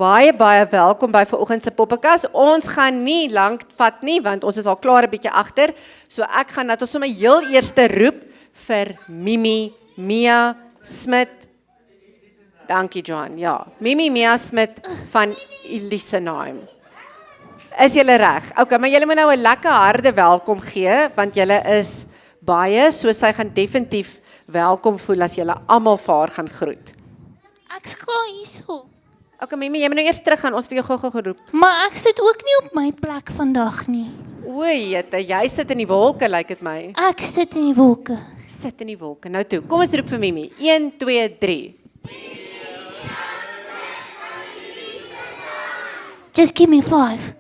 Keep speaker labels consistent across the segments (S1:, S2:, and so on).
S1: Baie welkom by vanoggend se poppekas. Ons gaan nie lank vat nie, want ons is al klaar 'n bietjie agter. So ek gaan net ons sommer heel eerste roep vir Mimi Mia Smit. Dankie Johan. Ja, Mimi Mia Smit van Elisenheim. Is julle reg? Okay, maar julle moet nou 'n lekker harde welkom gee, want julle is baie, so sy gaan definitief welkom voel as julle almal vir haar gaan groet.
S2: Ek's klaar hierso.
S1: Okay, Mimi, jy moet nou eers terug gaan, ons het vir jou gou geroep.
S2: Maar ek sit ook nie op my plek vandag nie.
S1: O, jette, jy sit in die wolke, lyk dit my.
S2: Ek sit in die wolke.
S1: Sit in die wolke. Nou toe, kom ons roep vir Mimi. 1, 2, 3.
S2: Just give me 5.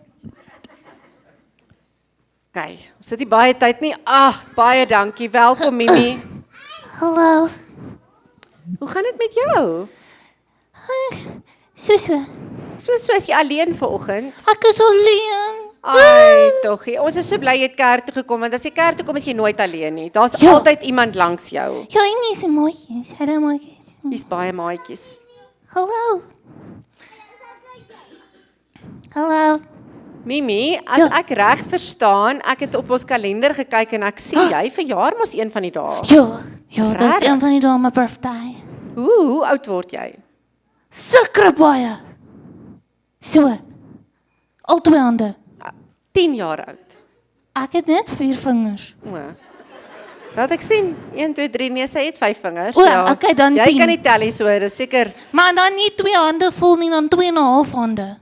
S1: Okay, ons sit nie baie tyd nie. Baie dankie. Welkom Mimi.
S2: Hallo.
S1: Hoe gaan dit met jou?
S2: So.
S1: So is jy alleen vanoggend?
S2: Ek is alleen.
S1: Ai, toggie. Ons is so bly jy het kerk toe gekom, want as jy kerk toe kom is jy nooit alleen nie. Daar's altyd iemand langs jou.
S2: Ja, en dis mooietjies. Hallo mooietjies.
S1: Hier's baie maatjies.
S2: Hallo. Hallo.
S1: Mimi, as ek reg verstaan, ek het op ons kalender gekyk en ek sien jy verjaar mos een van die dae.
S2: Ja, dit is een van die dae my birthday.
S1: Hoe oud word jy?
S2: Sukre baie. So. Al 2 hande.
S1: 10 jaar oud.
S2: Ek het net 4 vingers.
S1: O. Laat ek sien. 1 2 3 nee, sy het 5 vingers.
S2: O, okay, dan 10.
S1: Jy kan nie tel nie, so dis seker.
S2: Maar dan nie 2 hande vol nie, dan 2,5 hande.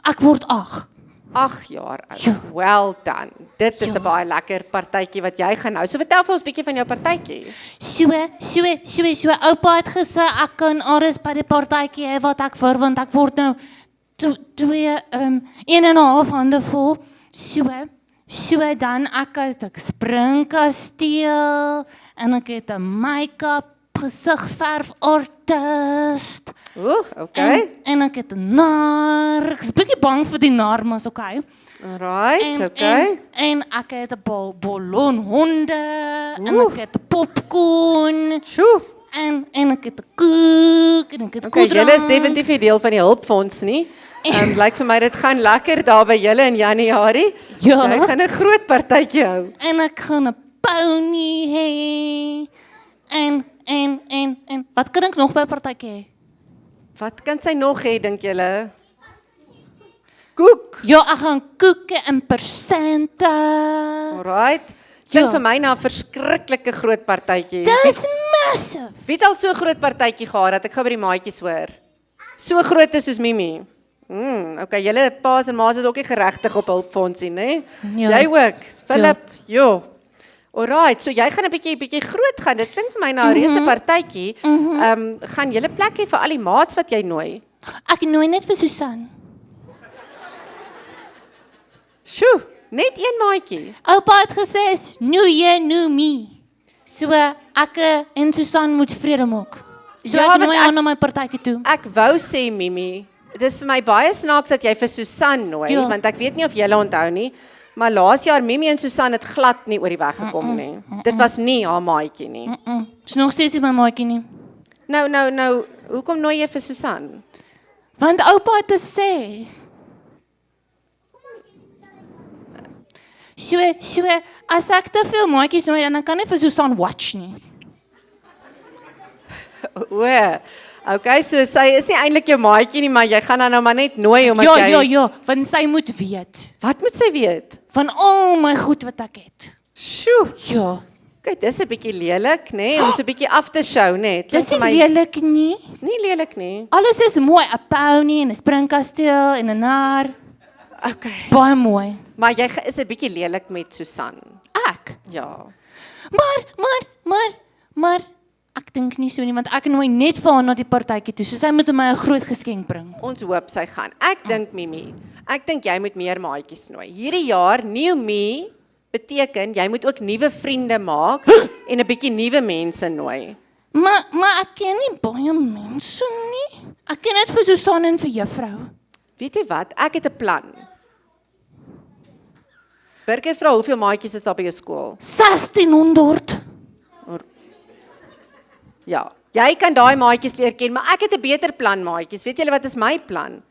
S2: Ek word 8.
S1: 8 jaar oud.
S2: Ja.
S1: Well done. Dit is 'n baie lekker partytjie wat jy gaan hou. So vertel vir ons 'n bietjie van jou partytkie.
S2: So, oupa het gesê ek kan alles by die partytjie hê wat ek wil, want ek word nou 1,5 hande vol. So dan ek het 'n springkasteel en ek het 'n make-up gesigverf artist.
S1: Okay.
S2: En ek het 'n nar. Ek's bietjie bang vir die nar, maar is okay.
S1: Alright, okay.
S2: En ek het 'n ballonhonde en ek het 'n popcorn.
S1: Sjoe.
S2: En ek het 'n koek en ek het
S1: Okay, julle is definitief nie deel van die hulpfonds nie. Lyk vir my dit gaan lekker daar by julle in Januarie.
S2: Ja.
S1: Jy gaan 'n groot partytjie hou.
S2: En ek gaan 'n pony hê. En wat kan ek nog by 'n partytjie hê?
S1: Wat kan sy nog hê, dink julle? Koek.
S2: Ja, ek gaan koeke en persente.
S1: Alright. Klink vir my na 'n verskriklike groot partytjie.
S2: Dis massive.
S1: Wie het al so 'n groot partytjie gehad dat ek gou by die maatjies hoor? So groot is soos Mimi. Okay, julle paas en maas is ook nie geregtig op hulpfondsie, né?
S2: Ja.
S1: Jy ook, Philip. Jo. Alright, so jy gaan 'n bietjie groot gaan. Dit klink vir my na 'n reuse partytjie. Gaan julle plek hê vir al die maats wat jy nooi?
S2: Ek nooi net vir Susan.
S1: Sjoe, net een maatjie.
S2: Oupa het gesê is new year, new me. So ek en Susan moet vrede maak. So
S1: Ja,
S2: ek
S1: want
S2: nooi haar na my partytjie toe.
S1: Ek wou sê Mimi, dit is vir my baie snaaks dat jy vir Susan nooi,
S2: Ja.
S1: want ek weet nie of julle onthou nie, maar laas jaar Mimi en Susan het glad nie oor die weg gekom nie. Dit was nie haar maatjie nie.
S2: Dis nog steeds nie my maatjie nie.
S1: Nou, hoekom nooi jy vir Susan?
S2: Want oupa het gesê. So, as ek te veel maatjies nooi, dan kan ek vir Susan watch nie.
S1: Okay, so sy is nie eintlik jou maatjie nie, maar jy gaan haar nou maar net nooi omdat jy...
S2: Ja, want sy moet weet.
S1: Wat moet sy weet?
S2: Van al my goed wat ek het.
S1: Sjoe.
S2: Ja.
S1: Kyk, dis 'n bietjie lelik, nê, om so 'n bietjie af te show, nê.
S2: Dis nie lelik nie.
S1: Nie lelik nie.
S2: Alles is mooi, 'n pony en 'n springkasteel en 'n nar.
S1: Okay.
S2: Baie mooi.
S1: Maar jy is 'n bietjie lelik met Susan.
S2: Ek.
S1: Ja.
S2: Maar ek dink nie so nie, want ek nooi net vir haar na die partytjie toe. So sy moet my 'n groot geskenk bring.
S1: Ons hoop sy gaan. Ek dink Mimi, ek dink jy moet meer maatjies nooi. Hierdie jaar new me beteken jy moet ook nuwe vriende maak en 'n bietjie nuwe mense nooi.
S2: Maar ek ken nie baie mense nie. Ek ken net vir Susan en vir juffrou.
S1: Weet jy wat? Ek het 'n plan. Burger vra hoeveel maatjies is daar by jou skool?
S2: 1600.
S1: Ja, jy kan daai maatjies leer ken, maar ek het 'n beter plan, maatjies. Weet julle wat is my plan?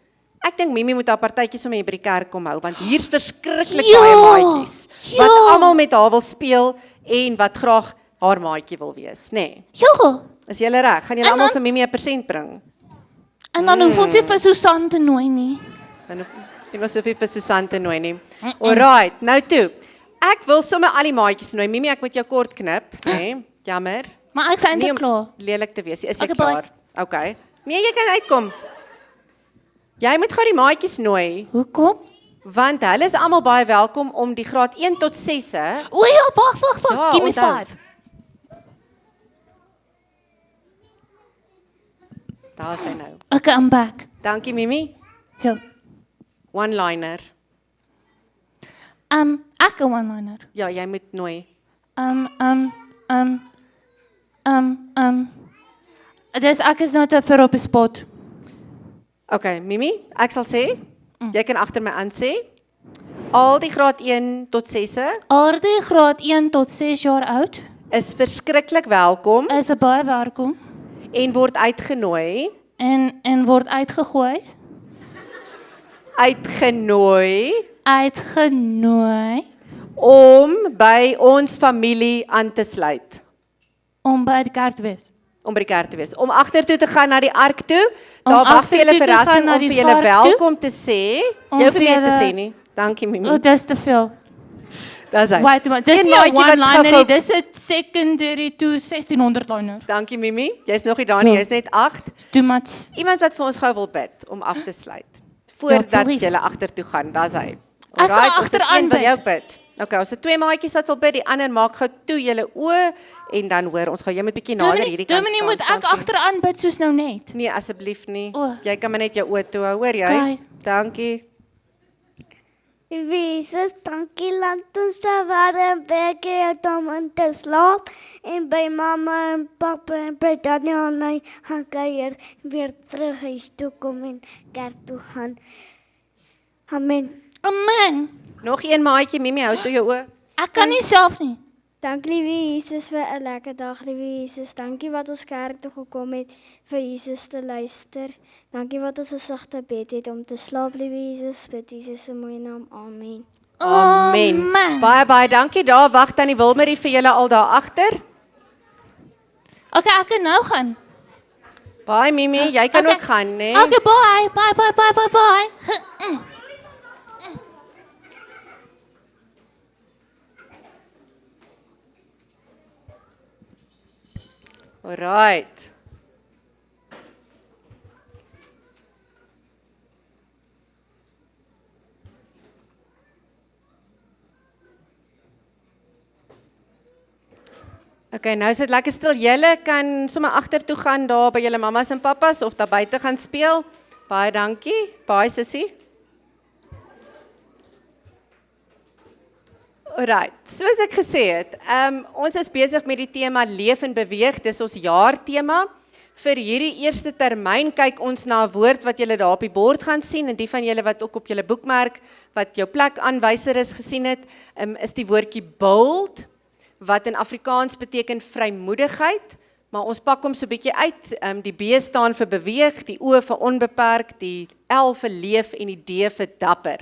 S1: Ek dink Mimi moet haar partytjie sommer hier by die kerk kom hou, want hier's verskriklik
S2: Ja,
S1: baie maatjies wat
S2: ja.
S1: almal met haar wil speel en wat graag haar maatjie wil wees, nê? Nee.
S2: Ja.
S1: Is julle reg? Gaan julle almal vir Mimi 'n persent bring?
S2: En dan hoef ons nie vir Susan te nooi nie.
S1: Dan hoef nie maar soveel vir Susan te nooi nie. Alright, nou toe. Ek wil sommer al die maatjies nooi. Mimi, ek moet jou kort knip, nê? Nee, jammer.
S2: Maar ek is eintlik
S1: om
S2: klaar.
S1: lelik te wees. Is jy
S2: Okay, bye.
S1: klaar? Okay. Nee, jy kan uitkom. Jy moet gou die maatjies nooi,
S2: Hoekom?
S1: want hulle is almal baie welkom om die graad 1 tot 6
S2: O ja, wag.
S1: Ja,
S2: Give me
S1: onthou.
S2: 5.
S1: Daar is hy nou.
S2: Okay, I'm back.
S1: Dankie Mimi.
S2: Ja.
S1: One-liner.
S2: Ek 'n one-liner.
S1: Ja, jy moet nooi.
S2: Dis ek is nou te vir op die spot.
S1: Okay, Mimi, ek sal sê, jy kan agter my aan sê, al die graad 1 tot 6
S2: Aardie graad 1 tot 6 jaar oud
S1: is verskriklik welkom
S2: is 'n baie welkom
S1: en word uitgenooi,
S2: en word uitgenooi
S1: om by ons familie aan te sluit.
S2: om by die kerk te wees.
S1: Om by die kerk te wees. Om agtertoe te gaan na die ark toe.
S2: Om
S1: Daar wag vir julle
S2: agtertoe te gaan
S1: verrassing
S2: na
S1: om
S2: die
S1: vir julle
S2: vark toe.
S1: welkom te sê.
S2: Om
S1: Jy hoef
S2: vir
S1: nie meer te
S2: julle-
S1: sê nie. Dankie Mimi.
S2: O, dis te veel.
S1: Dis hy.
S2: Wait, maar dis
S1: Een
S2: nie 'n
S1: maatjie wat
S2: one-liner nie,
S1: gou-gou-
S2: dis 'n secondary to 1600 liner.
S1: Dankie Mimi. Jy's nog nie daar nie,
S2: Ja.
S1: jy's net 8.
S2: It's too much.
S1: Iemand wat vir ons gou wil bid om af te sluit. Voordat
S2: brief.
S1: julle agtertoe gaan, daar's hy.
S2: Ek sal
S1: Alright, ons het
S2: agteraan
S1: een wat
S2: bid.
S1: jou bid. Okay, ons het 2 maatjies wat wil bid, die ander maak gou toe julle oë en dan hoor ons gou jy moet bietjie nader hierdie kant
S2: Dominee,
S1: staan.
S2: moet ek
S1: Dankie.
S2: agteraan bid soos nou net?
S1: Nee, asseblief nie.
S2: O.
S1: Jy kan maar net jou oë toe hou, hoor jy?
S2: Okay.
S1: Dankie.
S3: Jesus, dankie laat ons warm werk om in te slaap en by mamma en papa en by Daniel en hy gaan kuier weer terug huis toe kom en kerk toe gaan. Amen.
S2: Amen.
S1: Nog een maatjie, Mimi, hou toe jou oë.
S2: Ek kan nie self nie.
S3: Dankie liewe Jesus vir 'n lekker dag, liewe Jesus. Dankie wat ons kerk toe gekom het vir Jesus te luister. Dankie wat ons 'n sagte bed het om te slaap, liewe Jesus. Bid Jesus se mooi naam. Amen.
S1: Amen. Baie dankie. Daar wag tannie Wilmarie vir julle al daar agter.
S2: Okay, ek kan nou gaan.
S1: Baie Mimi, jy kan
S2: Okay.
S1: ook gaan, né?
S2: Okay, bye.
S1: Alright. Okay, nou is dit lekker stil. Julle kan sommer agtertoe gaan daar by julle mammas en pappas of daar buite gaan speel. Baie dankie. Baie sussie. Alright, soos ek gesê het, ons is besig met die tema Leef en Beweeg, dis ons jaartema. Vir hierdie eerste termyn kyk ons na 'n woord wat julle daar op die bord gaan sien en die van julle wat ook op julle boekmerk wat jou plekaanwyser is gesien het, is die woordjie bold wat in Afrikaans beteken vrymoedigheid, maar ons pak hom so 'n bietjie uit. Die B staan vir beweeg, die O vir onbeperk, die L vir leef en die D vir dapper.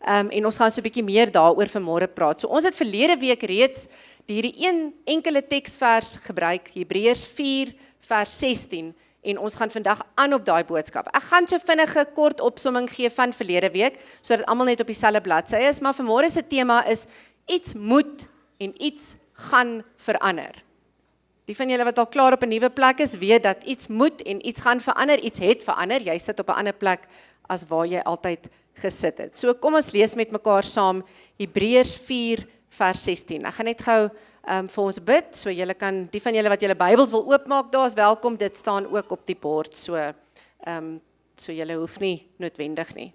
S1: En ons gaan so 'n bietjie meer daaroor vanmôre praat. So ons het verlede week reeds hierdie een enkele teksvers gebruik, Hebreërs 4 vers 16 en ons gaan vandag aan op daai boodskap. Ek gaan so vinnige kort opsomming gee van verlede week sodat almal net op dieselfde bladsy is, maar vanmôre se tema is iets moet en iets gaan verander. Die van julle wat al klaar op 'n nuwe plek is, weet dat iets moet en iets gaan verander, iets het verander. Jy sit op 'n ander plek as waar jy altyd gesit het. So kom ons lees met mekaar saam Hebreërs 4 vers 16. Ek gaan net gou vir ons bid, so julle kan, die van julle wat julle Bybels wil oopmaak, daar is welkom, dit staan ook op die bord, so julle hoef nie noodwendig nie.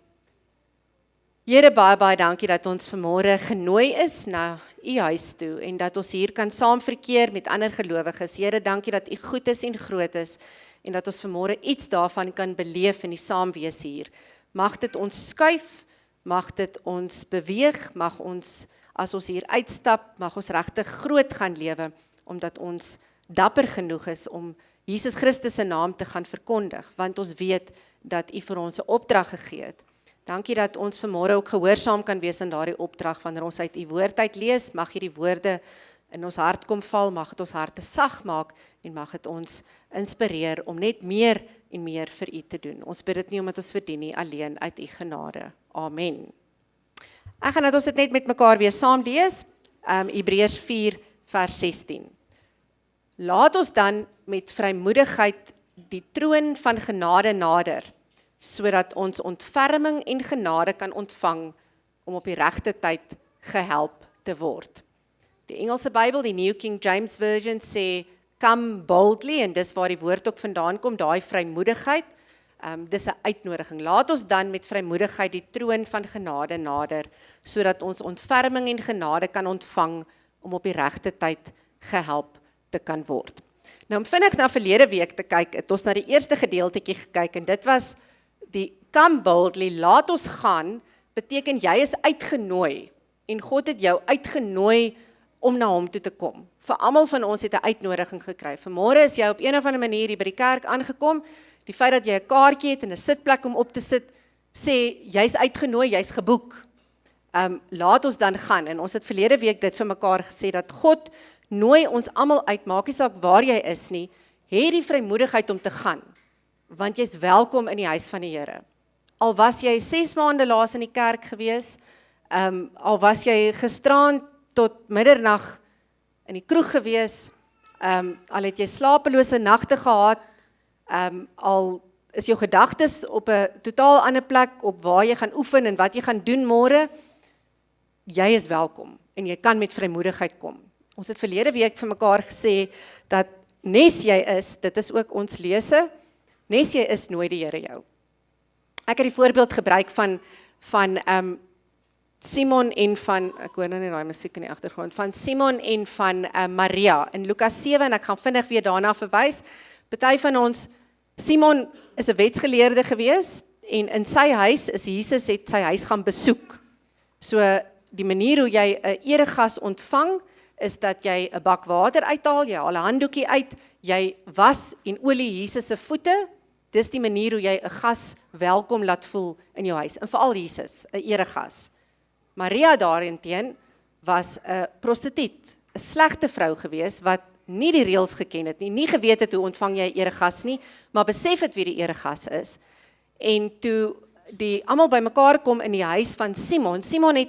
S1: Here, baie dankie dat ons vanmôre genooi is na u huis toe en dat ons hier kan saam verkeer met ander gelowiges. Here, dankie dat u goed is en groot is en dat ons vanmôre iets daarvan kan beleef in die saamwees hier. Mag dit ons skuif, mag dit ons beweeg, mag ons, as ons hier uitstap, mag ons regtig groot gaan lewe, omdat ons dapper genoeg is om Jesus Christus se naam te gaan verkondig, want ons weet dat u vir ons 'n opdrag gegee het, Dankie dat ons vanmôre ook gehoorsaam kan wees aan daardie opdrag wanneer ons uit u woord uit lees. Mag hierdie woorde in ons hart kom val, mag dit ons harte sag maak en mag dit ons inspireer om net meer en meer vir u te doen. Ons bid dit nie omdat ons verdien nie, alleen uit u genade. Amen. Ek gaan dat ons dit net met mekaar weer saam lees. Hebreërs 4 vers 16. Laat ons dan met vrymoedigheid die troon van genade nader, sodat ons ontferming en genade kan ontvang om op die regte tyd gehelp te word. Die Engelse Bybel, die New King James Version sê, come boldly, en dis waar die woord ook vandaan kom, daai vrymoedigheid, dis 'n uitnodiging. Laat ons dan met vrymoedigheid die troon van genade nader, sodat ons ontferming en genade kan ontvang om op die regte tyd gehelp te kan word. Nou om vinnig na verlede week te kyk, het ons na die eerste gedeeltetjie gekyk, en dit was die come boldly, laat ons gaan, beteken jy is uitgenooi, en God het jou uitgenooi om na hom toe te kom. Vir almal van ons het 'n uitnodiging gekry. Vanmôre is jy op een of ander manier hier by die kerk aangekom. Die feit dat jy 'n kaartjie het en 'n sitplek om op te sit, sê jy's uitgenooi, jy's geboek. Laat ons dan gaan. En ons het verlede week dit vir mekaar gesê dat God nooi ons almal uit, maak nie saak waar jy is nie, hê die vrymoedigheid om te gaan, want jy's welkom in die huis van die Here. Al was jy 6 maande laas in die kerk gewees, al was jy gisterand tot middernag in die kroeg gewees, al het jy slapelose nagte gehad, al is jou gedagtes op 'n totaal ander plek, op waar jy gaan oefen en wat jy gaan doen môre, jy is welkom en jy kan met vrymoedigheid kom. Ons het verlede week vir mekaar gesê dat nes jy is, dit is ook ons lese, nes jy is, nooi die Here jou. Ek het die voorbeeld gebruik van Simon en van, ek hoor nou nie daai musiek in die agtergrond, van Simon en van Maria in Lukas 7, en ek gaan vinnig weer daarna verwys. Party van ons, Simon is 'n wetsgeleerde gewees, en in sy huis is Jesus het sy huis gaan besoek. So die manier hoe jy 'n eregas ontvang, is dat jy 'n bak water uithaal, jy haal 'n handdoekie uit, jy was en olie Jesus se voete. Dis die manier hoe jy 'n gas welkom laat voel in jou huis, en veral Jesus, 'n eregas. Maria daarenteen was 'n prostituut, 'n slegte vrou gewees, wat nie die reëls geken het nie geweet het hoe ontvang jy 'n eregas nie, maar besef het wie die eregas is. En toe die almal bymekaar kom in die huis van Simon, Simon het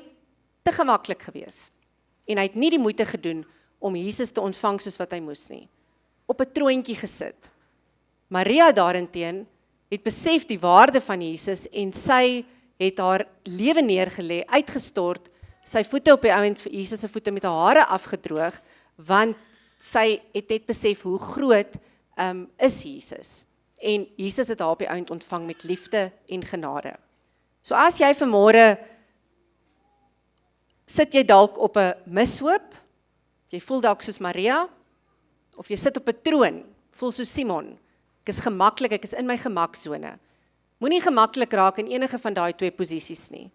S1: te gemaklik gewees, en hy het nie die moeite gedoen om Jesus te ontvang soos wat hy moes nie, op 'n troontjie gesit. Maria daarenteen het besef die waarde van Jesus, en sy het haar lewe neergelê, uitgestort, sy voete op die ouend vir Jesus se voete met haar hare afgedroog, want sy het net besef hoe groot is Jesus. En Jesus het haar op die ouend ontvang met liefde en genade. So as jy vanmôre sit jy dalk op 'n mishoop, jy voel dalk soos Maria, of jy sit op 'n troon, voel soos Simon, ek is gemaklik, ek is in my gemaksone. Moenie gemaklik raak in enige van daai twee posisies nie.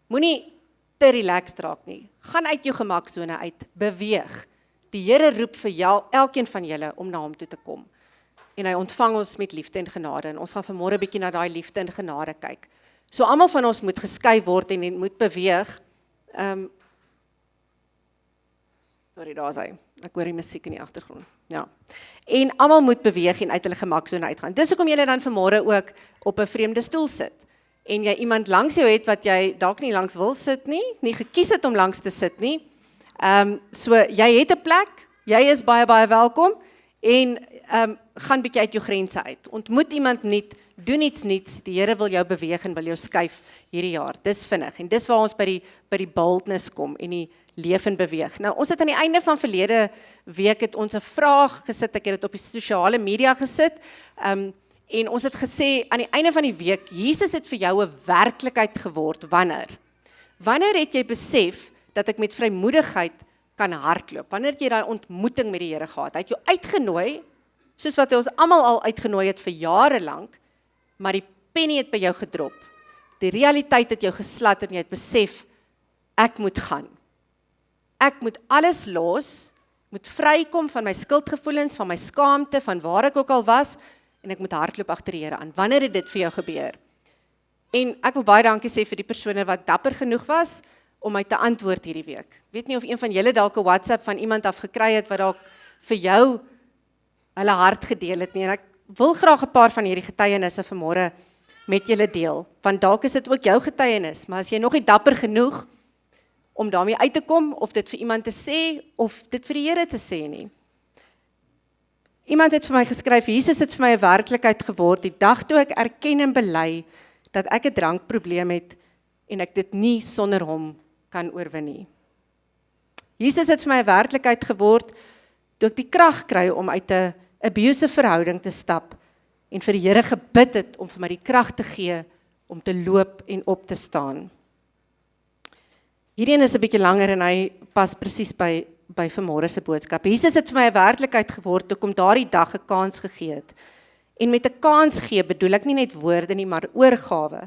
S1: Moenie te relaxed raak nie. Gaan uit jou gemaksone uit, beweeg. Die Here roep vir jou, elkeen van julle, om na hom toe te kom. En hy ontvang ons met liefde en genade, en ons gaan vanmôre 'n bietjie na daai liefde en genade kyk. So almal van ons moet geskei word en moet beweeg. Sorry, daar is hy. Ek hoor die musiek in die agtergrond. Ja. En almal moet beweeg en uit hulle gemaksone uitgaan. Dis hoekom jy dan vanmôre ook op 'n vreemde stoel sit. En jy iemand langs jou het wat jy dalk nie langs wil sit nie gekies het om langs te sit nie. So jy het 'n plek, jy is baie welkom, en gaan bietjie uit jou grense uit. Ontmoet iemand nuut, doen iets nuuts. Die Here wil jou beweeg en wil jou skuif hierdie jaar. Dis vinnig, en dis waar ons by die boldness kom en die leef en beweeg. Nou, ons het aan die einde van verlede week het ons 'n vraag gesit, ek het dit op die sosiale media gesit, en ons het gesê, aan die einde van die week, Jesus het vir jou 'n werklikheid geword, wanneer? Wanneer het jy besef dat ek met vrymoedigheid kan hardloop? Wanneer het jy daai ontmoeting met die Here gehad? Hy het jou uitgenooi, soos wat hy ons almal al uitgenooi het vir jare lank, maar die penny het by jou gedrop. Die realiteit het jou geslat, en jy het besef, ek moet gaan. Ek moet alles los, moet vrykom van my skuldgevoelens, van my skaamte, van waar ek ook al was, en ek moet hardloop agter die Here aan. Wanneer het dit vir jou gebeur? En ek wil baie dankie sê vir die persone wat dapper genoeg was om my te antwoord hierdie week. Weet nie of een van julle dalk 'n WhatsApp van iemand af gekry het wat dalk vir jou hulle hart gedeel het nie. En ek wil graag 'n paar van hierdie getuienisse vanmôre met julle deel, want dalk is dit ook jou getuienis, maar as jy nog nie dapper genoeg om daarmee uit te kom, of dit vir iemand te sê, of dit vir die Here te sê nie. Iemand het vir my geskryf, Jesus het vir my 'n werklikheid geword, die dag toe ek erken en bely, dat ek 'n drankprobleem het, en ek dit nie sonder hom kan oorwin nie. Jesus het vir my 'n werklikheid geword, toe ek die krag kry om uit 'n abusive verhouding te stap, en vir die Here gebid het om vir my die krag te gee om te loop en op te staan. Hierdie een is 'n bietjie langer en hy pas presies by vanmôre se boodskap. Jesus het vir my 'n werklikheid geword toe kom daardie dag 'n kans gegee het. En met 'n kans gee bedoel ek nie net woorde nie, maar oorgawe.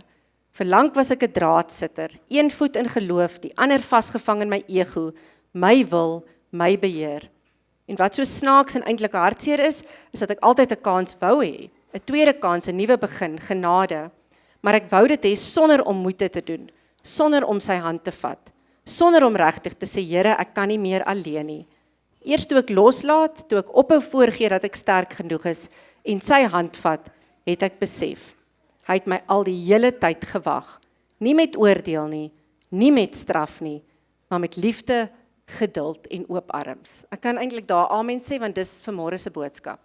S1: Verlang was ek 'n draadsitter, een voet in geloof, die ander vasgevang in my ego, my wil, my beheer. En wat so snaaks en eintlik hartseer is dat ek altyd 'n kans wou hê. 'n tweede kans, 'n nuwe begin, genade. Maar ek wou dit hê sonder om moeite te doen, sonder om sy hand te vat, sonder om regtig te sê, Here, ek kan nie meer alleen nie. Eers toe ek loslaat, toe ek ophou voorgee dat ek sterk genoeg is en sy hand vat, het ek besef. Hy het my al die hele tyd gewag. Nie met oordeel nie, nie met straf nie, maar met liefde, geduld en oop arms. Ek kan eintlik daar amen sê, want dis vanmôre se boodskap.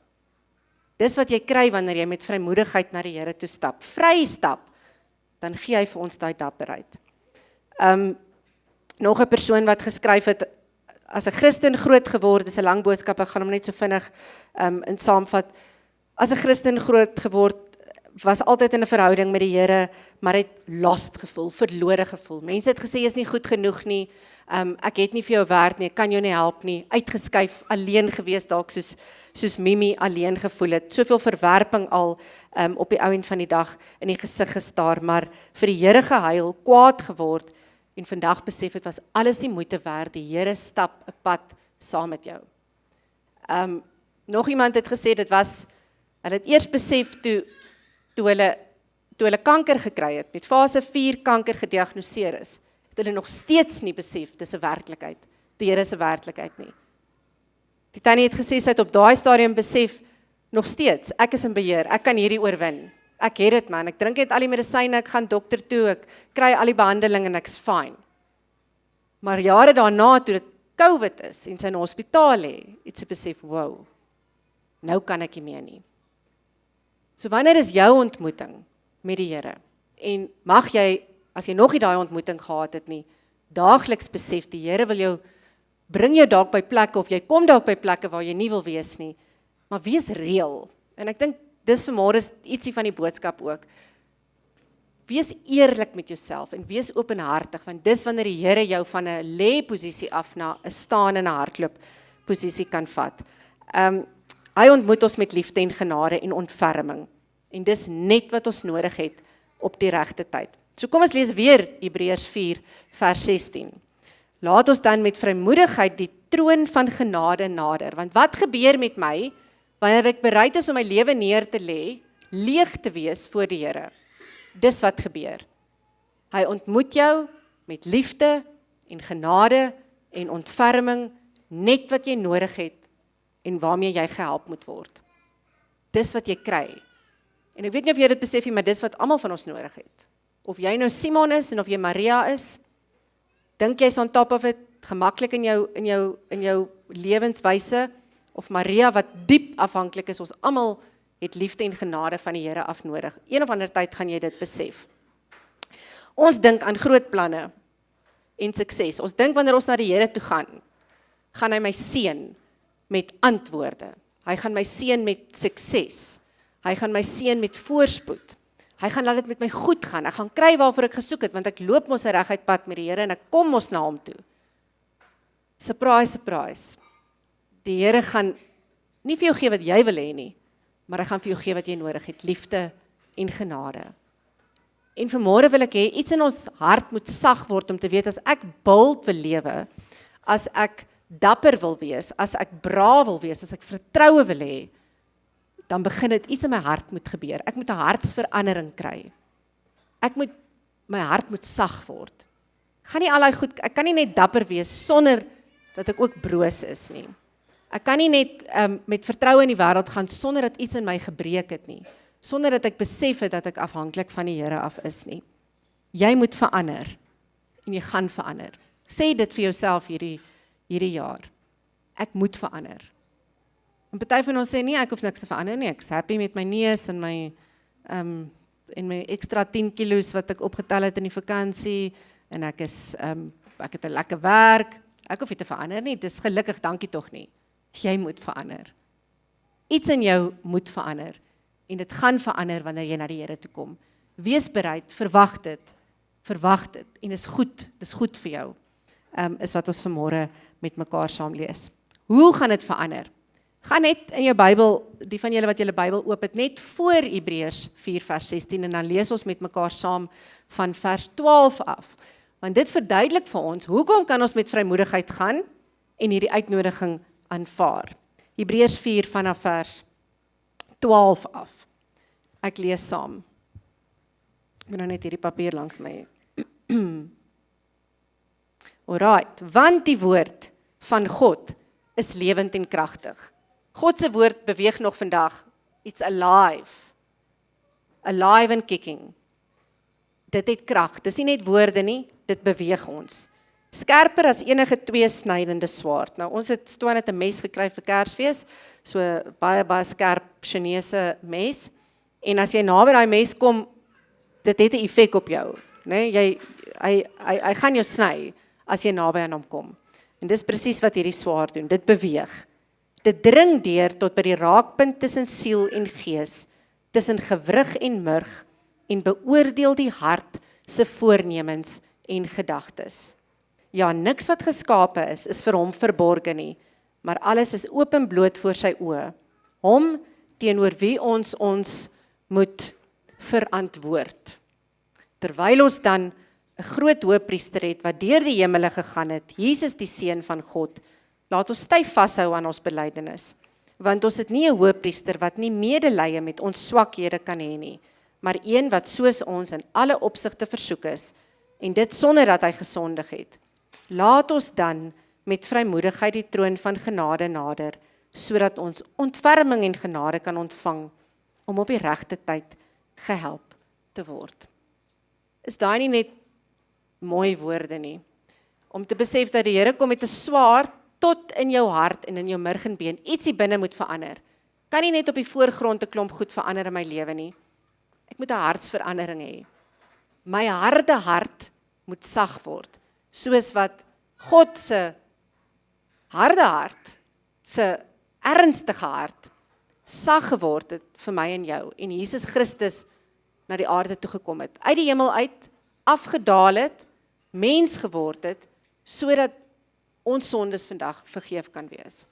S1: Dis wat jy kry wanneer jy met vrymoedigheid na die Here toe stap. Vry stap, dan gee hy vir ons daai dapperheid. Nog 'n persoon wat geskryf het, as 'n Christen groot geword, dis 'n lang boodskap, ek gaan hom net so vinnig in saamvat. As 'n Christen groot geword, was altyd in 'n verhouding met die Here, maar het lost gevoel, verlore gevoel. Mense het gesê, jy is nie goed genoeg nie, ek het nie vir jou werd nie, ek kan jou nie help nie, uitgeskuif, alleen gewees, dalk soos Mimi alleen gevoel het, soveel verwerping al op die ou end van die dag in die gesig gestaar, maar vir die Here gehuil, kwaad geword, en vandag besef het was alles die moeite werd, die Here stap 'n pad saam met jou. Nog iemand het gesê, hulle het eers besef toe hulle kanker gekry het, met fase 4 kanker gediagnoseer is, het hulle nog steeds nie besef, dis 'n werklikheid, die Here is 'n werklikheid nie. Die tannie het gesê, sy het op daai stadium besef, nog steeds, ek is in beheer, ek kan hierdie oorwin. Ek het dit man, ek drink net al die medisyne, ek gaan dokter toe, ek kry al die behandeling en ek's fine. Maar jare daarna, toe dit COVID is en sy in 'n hospitaal lê, het sy besef, wow, nou kan ek nie meer nie. So wanneer is jou ontmoeting met die Here? En mag jy, as jy nog nie daai ontmoeting gehad het nie, daagliks besef, die Here wil jou, bring jou dalk by plekke, of jy kom dalk by plekke waar jy nie wil wees nie, maar wees reël. En ek dink, dis vanmôre ietsie van die boodskap ook. Wees eerlik met jouself en wees openhartig, want dis wanneer die Here jou van 'n lê posisie af na 'n staan en 'n hardloop posisie kan vat. Hy ontmoet ons met liefde en genade en ontferming. En dis net wat ons nodig het op die regte tyd. So kom ons lees weer Hebreërs 4 vers 16. Laat ons dan met vrymoedigheid die troon van genade nader, want wat gebeur met my wanneer ek bereid is om my lewe neer te lê, leeg te wees voor die Here? Dis wat gebeur. Hy ontmoet jou met liefde en genade en ontferming, net wat jy nodig het en waarmee jy gehelp moet word. Dis wat jy kry. En ek weet nie of jy dit besef nie, maar dis wat almal van ons nodig het. Of jy nou Simon is en of jy Maria is, dink jy's on top of it, gemaklik in jou lewenswyse, of Maria wat diep afhanklik is, ons almal het liefde en genade van die Here af nodig. Een of ander tyd gaan jy dit besef. Ons dink aan groot planne en sukses. Ons dink wanneer ons na die Here toe gaan hy my seën met antwoorde. Hy gaan my seën met sukses. Hy gaan my seën met voorspoed. Hy gaan laat dit met my goed gaan. Ek gaan kry waarvoor ek gesoek het, want ek loop mos 'n reguit pad met die Here en ek kom mos na hom toe. Surprise, surprise. Die Here gaan nie vir jou gee wat jy wil hê nie, maar hy gaan vir jou gee wat jy nodig het, liefde en genade. En vanmôre wil ek hê, iets in ons hart moet sag word om te weet, as ek bold wil lewe, as ek dapper wil wees, as ek braaf wil wees, as ek vertroue wil hê, dan begin dit iets in my hart moet gebeur. Ek moet 'n hartsverandering kry. my hart moet sag word. Ek kan nie net dapper wees sonder dat ek ook broos is nie. Ek kan nie net met vertroue in die wêreld gaan sonder dat iets in my gebreek het nie. Sonder dat ek besef het dat ek afhanklik van die Here af is nie. Jy moet verander en jy gaan verander. Sê dit vir jouself hierdie jaar. Ek moet verander. En party van ons sê nie, ek hoef niks te verander nie. Ek is happy met my neus en my ekstra 10 kilos wat ek opgetel het in die vakansie en ek het 'n lekker werk. Ek hoef nie te verander nie. Dis gelukkig, dankie tog nie. Jy moet verander. Iets in jou moet verander. En dit gaan verander wanneer jy na die Here toe kom. Wees bereid, verwag dit, en dis goed vir jou, is wat ons vanmôre met mekaar saam lees. Hoe gaan dit verander? Gaan net in jou Bybel, die van julle wat julle Bybel oop het, net voor Hebreërs 4 vers 16, en dan lees ons met mekaar saam van vers 12 af. Want dit verduidelik vir ons, hoekom kan ons met vrymoedigheid gaan, en hierdie uitnodiging aanvaar. Hebreërs 4 vanaf vers 12 af. Ek lees saam. Ek moet nou net hierdie papier langs my. Alright, want die woord van God is lewend en kragtig. God se woord beweeg nog vandag. It's alive. Alive and kicking. Dit het krag. Dis nie net woorde nie, dit beweeg ons. Skerper as enige tweesnydende swaard. Nou ons het Stoan het 'n mes gekry vir Kersfees, so baie skerp Chinese mes. En as jy naby daai mes kom, dit het 'n effek op jou, né? Hy gaan jou sny as jy naby aan hom kom. En dis presies wat hierdie swaard doen. Dit beweeg. Dit dring deur tot by die raakpunt tussen siel en gees, tussen gewrig en murg, en beoordeel die hart se voornemens en gedagtes. Ja, niks wat geskape is vir hom verborge nie, maar alles is openbloot voor sy oë. Hom teenoor wie ons moet verantwoord. Terwyl ons dan 'n groot hoëpriester het wat deur die hemele gegaan het, Jesus die Seun van God, laat ons styf vashou aan ons belydenis, want ons het nie 'n hoëpriester wat nie medelee met ons swakhede kan hê nie, maar een wat soos ons in alle opsigte versoek is, en dit sonder dat hy gesondig het. Laat ons dan met vrymoedigheid die troon van genade nader, sodat ons ontferming en genade kan ontvang, om op die regte tyd gehelp te word. Is daai nie net mooi woorde nie? Om te besef dat die Here kom met 'n swaard tot in jou hart en in jou murg en been, iets hier binne moet verander. Kan nie net op die voorgrond 'n klomp goed verander in my lewe nie. Ek moet 'n hartsverandering hê. My harde hart moet sag word, soos wat God se harde hart, se ernstige hart, sag geword het vir my en jou, en Jesus Christus na die aarde toe gekom het, uit die hemel uit, afgedaal het, mens geword het, sodat ons sondes vandag vergeef kan wees.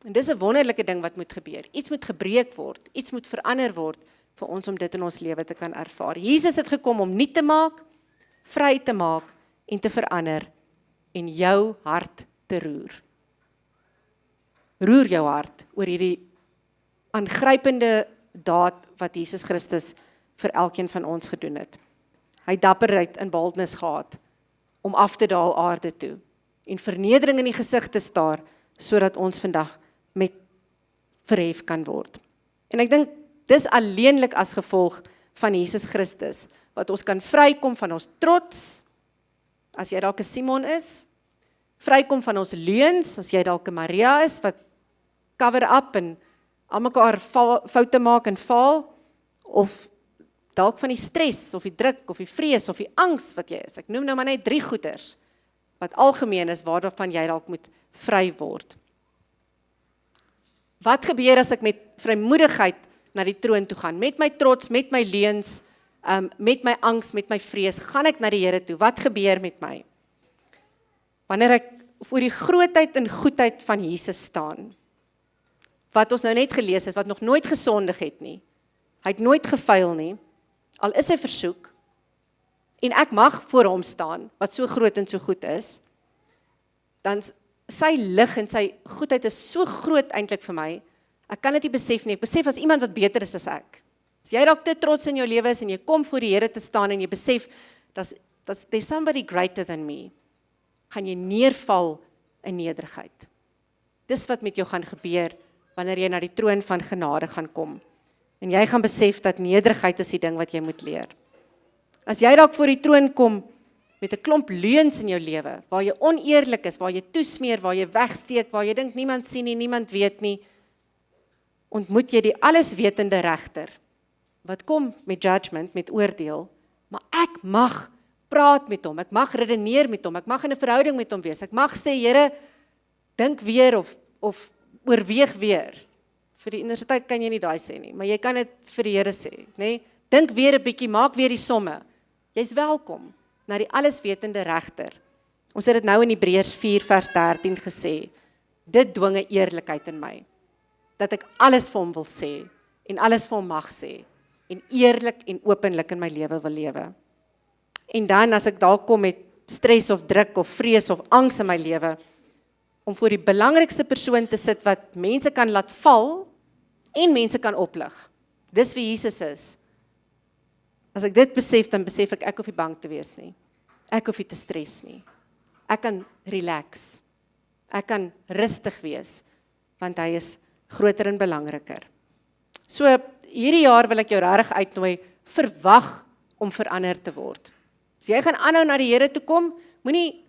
S1: En dis 'n wonderlike ding wat moet gebeur. Iets moet gebreek word, iets moet verander word vir ons om dit in ons lewe te kan ervaar. Jesus het gekom om nuut te maak, vry te maak en te verander en jou hart te roer. Roer jou hart oor hierdie aangrypende daad wat Jesus Christus vir elkeen van ons gedoen het. Hy het dapperheid en boldness gehad om af te daal aarde toe en vernedering in die gesig te staar, sodat ons vandag met verhef kan word. En ek dink, dis alleenlik as gevolg van Jesus Christus, wat ons kan vrykom van ons trots, as jy dalk 'n Simon is, vrykom van ons leuns, as jy dalk 'n Maria is, wat cover up en almekaar foute maak en faal, of dalk van die stres, of die druk, of die vrees, of die angs wat jy is. Ek noem nou maar net 3 goeters, wat algemeen is, waarvan jy dalk moet vry word. Wat gebeur as ek met vrymoedigheid na die troon toe gaan? Met my trots, met my leuns, met my angs, met my vrees, gaan ek na die Here toe. Wat gebeur met my? Wanneer ek voor die grootheid en goedheid van Jesus staan, wat ons nou net gelees het, wat nog nooit gesondig het nie, hy het nooit gefaal nie, al is hy versoek, en ek mag voor hom staan, wat so groot en so goed is, dan sy lig en sy goedheid is so groot eintlik vir my, ek kan dit nie besef nie, ek besef as iemand wat beter is as ek, As jy dalk te trots in jou lewe is en jy kom voor die Here te staan en jy besef, there's somebody greater than me, gaan jy neerval in nederigheid. Dis wat met jou gaan gebeur, wanneer jy na die troon van genade gaan kom. En jy gaan besef dat nederigheid is die ding wat jy moet leer. As jy dalk voor die troon kom, met 'n klomp leuns in jou lewe, waar jy oneerlik is, waar jy toesmeer, waar jy wegsteek, waar jy dink niemand sien nie, niemand weet nie, ontmoet jy die alleswetende regter, wat kom met judgment, met oordeel, maar ek mag praat met hom, ek mag redeneer met hom, ek mag in 'n verhouding met hom wees, ek mag sê, Here, dink weer of oorweeg weer. Vir die universiteit kan jy nie daai sê nie, maar jy kan dit vir die Here sê, nê? Dink weer 'n bietjie, maak weer die somme. Jy's welkom na die alleswetende regter. Ons het dit nou in Hebreërs 4 vers 13 gesê. Dit dwing 'n eerlikheid in my, dat ek alles vir hom wil sê en alles vir hom mag sê en eerlik en openlik in my lewe wil lewe. En dan as ek daar kom met stres of druk of vrees of angs in my lewe, om voor die belangrikste persoon te sit wat mense kan laat val en mense kan oplig. Dis wie Jesus is. As ek dit besef, dan besef ek hoef nie bang te wees nie. Ek hoef nie te stres nie. Ek kan relax. Ek kan rustig wees, want hy is groter en belangriker. So, hierdie jaar wil ek jou regtig uitnooi, verwag om verander te word. As jy gaan aanhou na die Here toe kom, moenie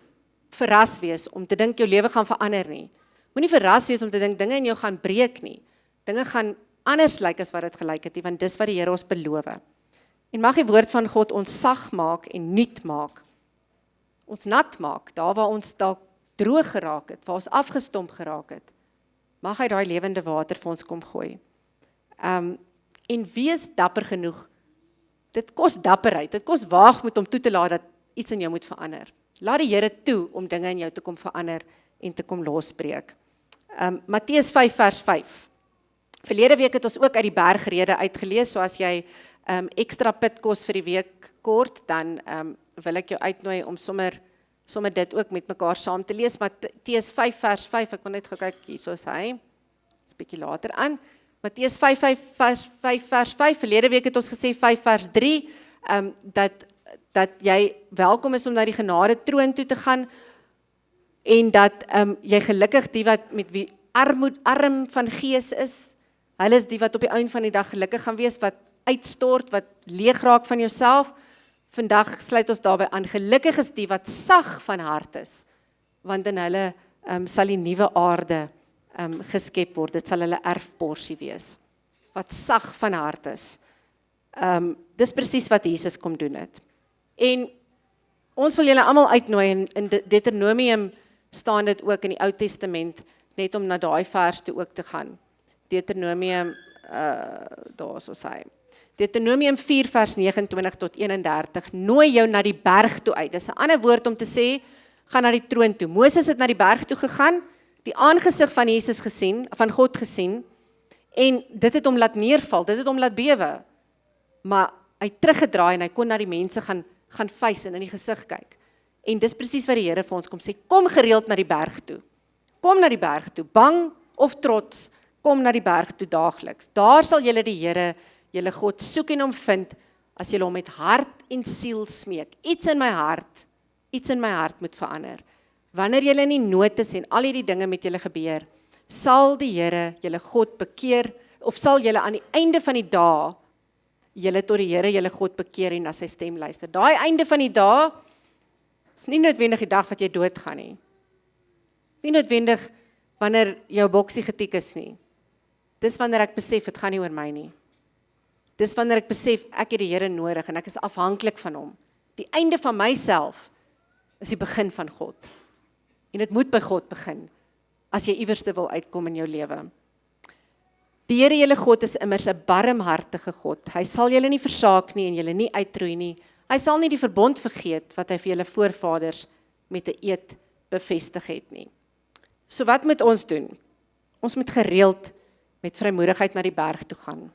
S1: verras wees om te dink jou lewe gaan verander nie. Moenie verras wees om te dink dinge in jou gaan breek nie. Dinge gaan anders lyk as wat dit gelyk het nie, want dis wat die Here ons beloof. En mag die woord van God ons sag maak en nuut maak. Ons nat maak, daar waar ons dalk droog geraak het, waar ons afgestomp geraak het. Mag hy daai lewende water vir ons kom gooi. En wees dapper genoeg. Dit kos dapperheid, dit kos waagmoed om toe te laat dat iets in jou moet verander. Laat die Here toe om dinge in jou te kom verander en te kom losbreek. Matteus 5 vers 5. Verlede week het ons ook uit die bergrede uitgelees, so as jy ekstra pitkos vir die week kort, dan wil ek jou uitnooi om sommer dit ook met mekaar saam te lees. Matteus 5 vers 5, ek wil net gekyk, hier so is hy, is bietjie later aan. Matteus 5 vers 5, verlede week het ons gesê 5 vers 3, dat jy welkom is om na die genade troon toe te gaan, en dat jy gelukkig die wat met wie arm van gees is, hulle is die wat op die einde van die dag gelukkig gaan wees, wat uitstort, wat leeg raak van jouself. Vandag sluit ons daarby aan, gelukkig is die wat sag van hart is, want in hulle sal die nuwe aarde geskep word, dit sal hulle erfporsie wees, wat sag van hart is. Dis presies wat Jesus kom doen het. En ons wil julle almal uitnooi, in Deuteronomium staan dit ook in die Ou Testament, net om na daai vers toe ook te gaan. Deuteronomium, daar is ons hy. Deuteronomium 4 vers 29 tot 31, nooi jou na die berg toe uit. Dis 'n ander woord om te sê, gaan na die troon toe. Moses het na die berg toe gegaan, die aangesig van Jesus gesien, van God gesien, en dit het hom laat neerval, dit het hom laat bewe. Maar hy teruggedraai en hy kon na die mense gaan face en in die gesig kyk. En dis presies wat die Here vir ons kom sê, kom gereeld na die berg toe. Kom na die berg toe, bang of trots, kom na die berg toe daagliks. Daar sal julle die Here, julle God soek en hom vind, as julle hom met hart en siel smeek. Iets in my hart moet verander. Wanneer julle in die nood is en al hierdie dinge met julle gebeur, sal die Here julle God bekeer, of sal julle aan die einde van die dae, julle tot die Here julle God bekeer en na sy stem luister. Daai einde van die dae, is nie noodwendig die dag wat jy doodgaan nie. Nie noodwendig wanneer jou boksie getik is nie. Dis wanneer ek besef, het gaan nie oor my nie. Dis wanneer ek besef, ek het die Here nodig en ek is afhanklik van hom. Die einde van myself is die begin van God. En dit moet by God begin, as jy iewerste wil uitkom in jou lewe. Die Here julle God is immers 'n barmhartige God. Hy sal julle nie versaak nie en julle nie uitroei nie. Hy sal nie die verbond vergeet wat hy vir julle voorvaders met 'n eed bevestig het nie. So wat moet ons doen? Ons moet gereeld met vrymoedigheid na die berg toe gaan.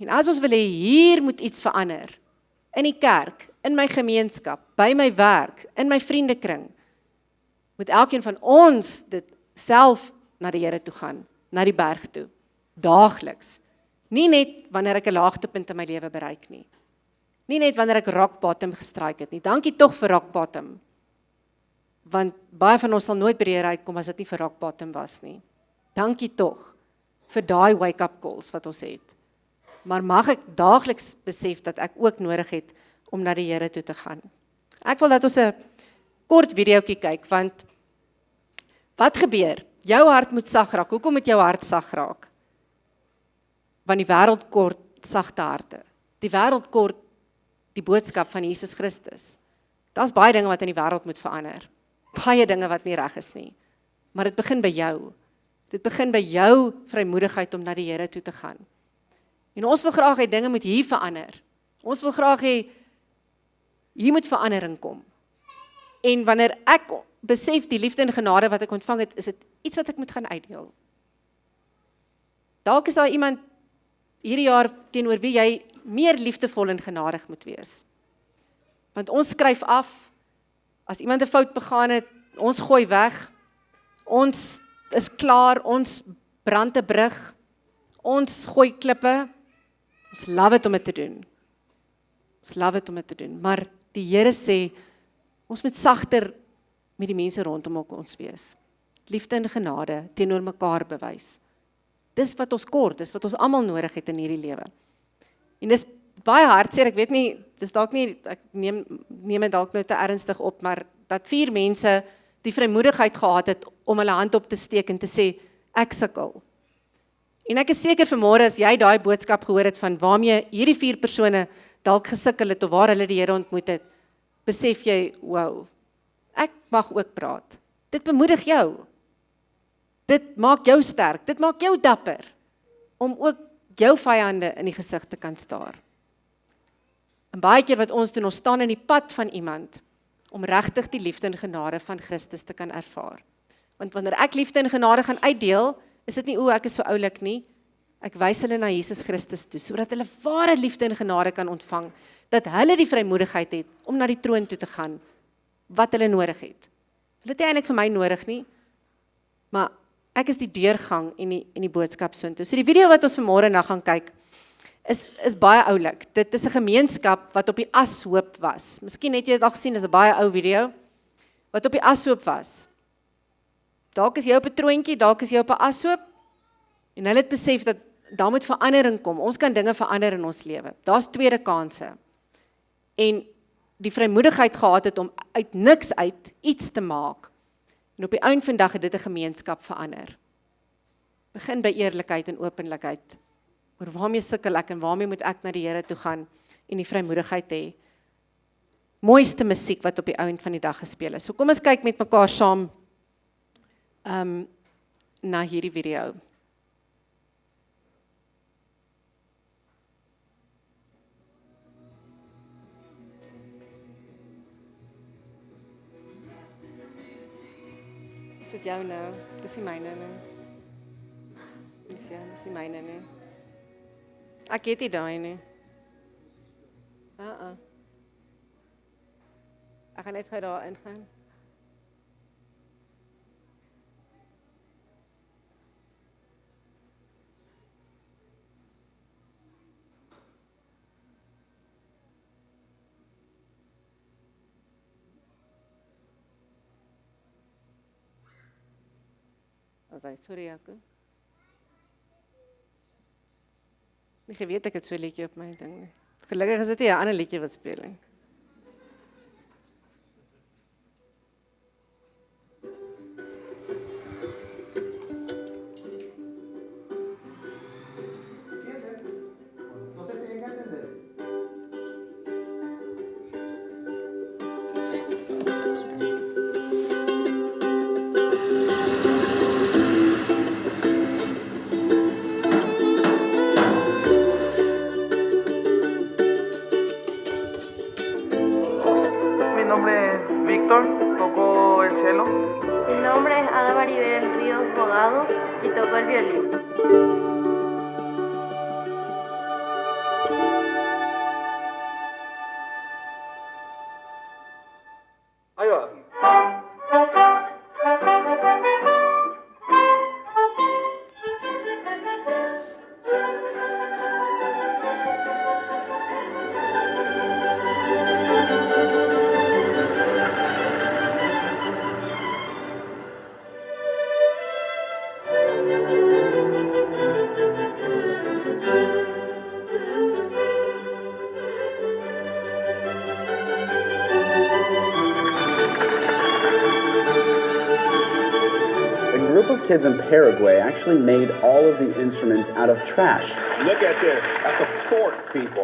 S1: En as ons wil hê, hier moet iets verander, in die kerk, in my gemeenskap, by my werk, in my vriendekring, moet elkeen van ons dit self na die Here toe gaan, na die berg toe, daagliks. Nie net wanneer ek 'n laagtepunt in my lewe bereik nie. Nie net wanneer ek rock bottom gestryk het nie. Dankie tog vir rock bottom. Want baie van ons sal nooit by die Here uitkom as dit nie vir rock bottom was nie. Dankie tog vir daai wake-up calls wat ons het. Maar mag ek daagliks besef dat ek ook nodig het om na die Here toe te gaan. Ek wil dat ons 'n kort videoetjie kyk, want wat gebeur? Jou hart moet sag raak. Hoekom moet jou hart sag raak? Want die wêreld kort sagte harte. Die wêreld kort die boodskap van Jesus Christus. Daar's baie dinge wat in die wêreld moet verander. Baie dinge wat nie reg is nie. Maar dit begin by jou. Dit begin by jou vrymoedigheid om na die Here toe te gaan. En ons wil graag hê dinge moet hier verander. Ons wil graag hê hier moet verandering kom. En wanneer ek besef die liefde en genade wat ek ontvang het, is dit iets wat ek moet gaan uitdeel. Dalk is daar iemand hierdie jaar teenoor wie jy meer liefdevol en genadig moet wees. Want ons skryf af, as iemand 'n fout begaan het, ons gooi weg, ons is klaar, ons brand 'n brug, ons gooi klippe, ons love dit om dit te doen. Ons love dit om dit te doen, maar die Here sê, ons moet sagter met die mense rondom ons wees. Liefde en genade teenoor mekaar bewys. Dis wat ons kort, dis wat ons almal nodig het in hierdie lewe. En dis baie hartseer, ek weet nie, dis dalk nie, ek neem dit dalk nou te ernstig op, maar dat 4 mense die vrymoedigheid gehad het om hulle hand op te steek en te sê, ek sukkel. En ek is seker vanmôre as jy daai boodskap gehoor het van waarmee hierdie 4 persone dalk gesukkel het of waar hulle die Here ontmoet het, besef jy, wow, ek mag ook praat. Dit bemoedig jou. Dit maak jou sterk, dit maak jou dapper, om ook jou vyande in die gesig te kan staar. En baie keer wat ons doen, ons staan in die pad van iemand, om regtig die liefde en genade van Christus te kan ervaar. Want wanneer ek liefde en genade gaan uitdeel, is dit nie, ek is so oulik nie, ek wys hulle na Jesus Christus toe, sodat hulle ware liefde en genade kan ontvang, dat hulle die vrymoedigheid het, om na die troon toe te gaan, wat hulle nodig het. Hulle het eintlik vir my nodig nie, maar ek is die deurgang en die boodskap soontoe. So die video wat ons vanmôre na gaan kyk, is baie oulik. Dit is 'n gemeenskap wat op die Ashoop was. Miskien het jy dit al gesien, dis 'n baie ou video, wat op die Ashoop was. Dalk is jy op 'n troontjie, dalk is jy op 'n Ashoop, en hulle het besef dat daar moet verandering kom. Ons kan dinge verander in ons lewe. Daar's tweede kanse. En die vrymoedigheid gehad het om uit niks uit iets te maak. En op die einde van die dag het dit 'n gemeenskap verander. Begin by eerlikheid en openlikheid. Oor waarmee sukkel ek en waarmee moet ek na die Here toe gaan en die vrymoedigheid hê. Mooiste musiek wat op die einde van die dag gespeel is. So kom ons kyk met mekaar saam na hierdie video. Is dit jou nou? Dis nie myne nie. Dis nie myne nie. Ek het nie daai nie. Ek gaan net gou daar ingaan. Sorry, Jaco. Nie geweet ek het so 'n liedjie op my ding nie. Gelukkig is dit nie 'n ander liedjie wat speel nie.
S4: Toco el cello.
S5: Mi nombre es Ada Maribel Ríos Bogado y toco el violín.
S4: Ahí va.
S6: kids in Paraguay actually made all of the instruments out of trash.
S7: Look at this. That's a fork, people.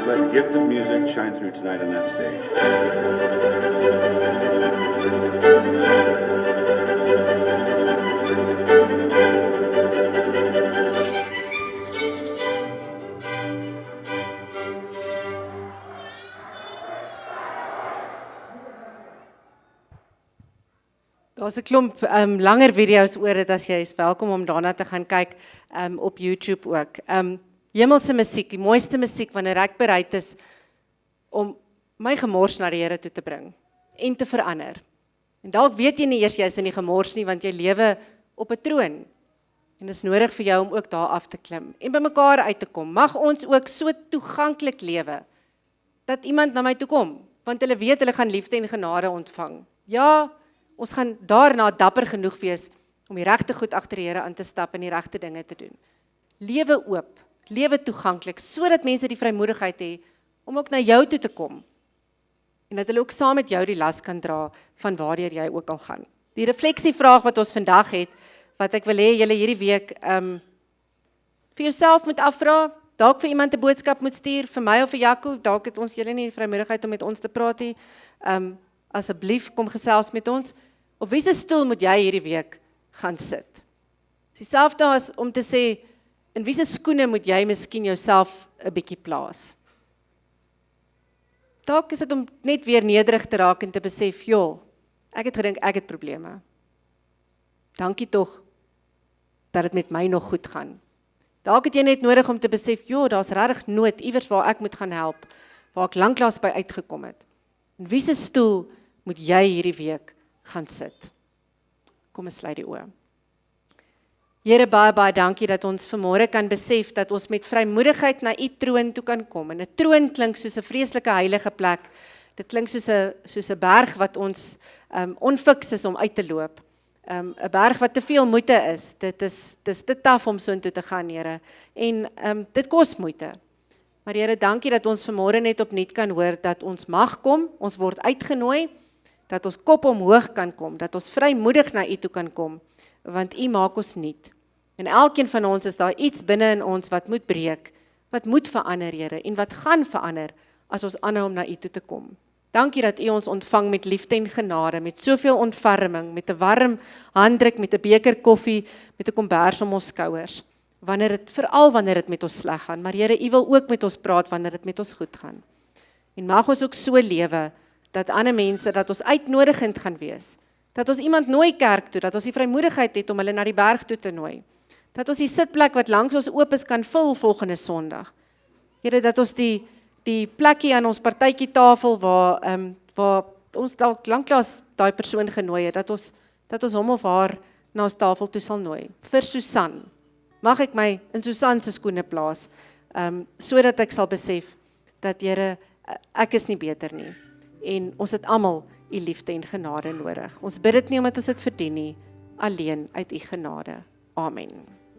S8: Let the gift of music shine through tonight on that stage.
S1: Daar's 'n klomp langer video's oor dit as jy is welkom om daarna te gaan kyk op YouTube ook. Hemelse musiek, die mooiste musiek wanneer ek bereid is om my gemors na die Here toe te bring en te verander. En dalk weet jy nie eers jy is in die gemors nie want jy lewe op 'n troon. En dit is nodig vir jou om ook daar af te klim en by mekaar uit te kom. Mag ons ook so toeganklik lewe dat iemand na my toe kom, want hulle weet hulle gaan liefde en genade ontvang. Ja, ons gaan daarna dapper genoeg wees om die regte goed agter die Here aan te stap en die regte dinge te doen. Lewe oop, lewe toeganklik, sodat mense die vrymoedigheid het om ook na jou toe te kom. En dat hulle ook saam met jou die las kan dra van waardeur jy ook al gaan. Die refleksievraag wat ons vandag het, wat ek wil hê julle hierdie week vir jouself moet afvra, dalk vir iemand 'n boodskap moet stuur, vir my of vir Jaco, dalk het ons julle nie die vrymoedigheid om met ons te praat nie. Asseblief kom gesels met ons. Op wiese stoel moet jy hierdie week gaan sit? Dis dieselfde as om te sê, in wiese skoene moet jy miskien jouself 'n bietjie plaas? Dalk is dit om net weer nederig te raak en te besef, joh, ek het gedink ek het probleme. Dankie tog dat dit met my nog goed gaan. Dalk het jy net nodig om te besef, joh, daar's regtig nood iewers waar ek moet gaan help, waar ek lanklaas by uitgekom het. In wiese stoel moet jy hierdie week gaan sit? Kom ons sluit die oë. Here, baie, baie dankie dat ons vanmôre kan besef dat ons met vrymoedigheid na u troon toe kan kom. En 'n troon klink soos 'n vreeslike heilige plek. Dit klink soos 'n berg wat ons onfiks is om uit te loop. 'n Berg wat te veel moeite is. Dis te taaf om soontoe te gaan, Here. En dit kos moeite. Maar Here, dankie dat ons vanmôre net opnuut kan hoor dat ons mag kom, ons word uitgenooi, dat ons kop omhoog kan kom, dat ons vrymoedig na u toe kan kom, want u maak ons nuut. En elkeen van ons is daar iets binne in ons wat moet breek, wat moet verander, Here, en wat gaan verander as ons aanhou om na u toe te kom. Dankie dat u ons ontvang met liefde en genade, met soveel ontferming, met 'n warm handdruk, met 'n beker koffie, met 'n kombers om ons skouers. Veral wanneer dit met ons sleg gaan, maar Here, u wil ook met ons praat wanneer dit met ons goed gaan. En mag ons ook so lewe, dat ander mense, dat ons uitnodigend gaan wees, dat ons iemand nooi kerk toe, dat ons die vrymoedigheid het om hulle na die berg toe te nooi, dat ons die sitplek wat langs ons oop is kan vul volgende Sondag. Here, dat ons die plekkie aan ons partytjietafel waar ons dalk lanklaas daai persoon genooi het, dat ons hom of haar na ons tafel toe sal nooi, vir Susan. Mag ek my in Susan se skoene plaas, sodat ek sal besef, dat Here, ek is nie beter nie, en ons het almal u liefde en genade nodig. Ons bid dit nie omdat ons dit verdien nie, alleen uit u genade. Amen.